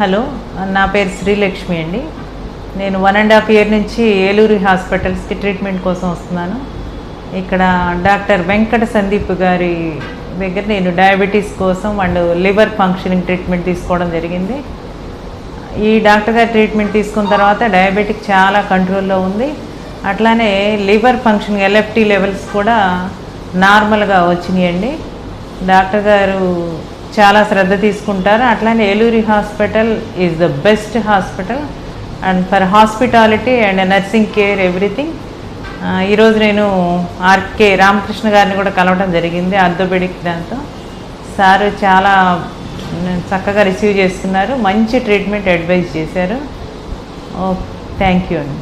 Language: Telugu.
హలో, నా పేరు శ్రీలక్ష్మి అండి. నేను 1.5 ఇయర్ నుంచి ఏలూరు హాస్పిటల్స్కి ట్రీట్మెంట్ కోసం వస్తున్నాను. ఇక్కడ డాక్టర్ వెంకట సందీప్ గారి దగ్గర నేను డయాబెటీస్ కోసం అండ్ లివర్ ఫంక్షనింగ్ ట్రీట్మెంట్ తీసుకోవడం జరిగింది. ఈ డాక్టర్ గారి ట్రీట్మెంట్ తీసుకున్న తర్వాత డయాబెటిక్ చాలా కంట్రోల్లో ఉంది. అట్లానే లివర్ ఫంక్షనింగ్ ఎల్ఎఫ్టీ లెవెల్స్ కూడా నార్మల్గా వచ్చినాయండి. డాక్టర్ గారు చాలా శ్రద్ధ తీసుకుంటారు. అట్లానే Eluri hospital is the best hospital and for hospitality and nursing care everything. ఈరోజు నేను ఆర్కే రామకృష్ణ గారిని కూడా కలవడం జరిగింది ఆర్థోపెడిక్ దాంతో. సారు చాలా చక్కగా రిసీవ్ చేసుకున్నారు, మంచి ట్రీట్మెంట్ అడ్వైజ్ చేశారు. థ్యాంక్ యూ అండి.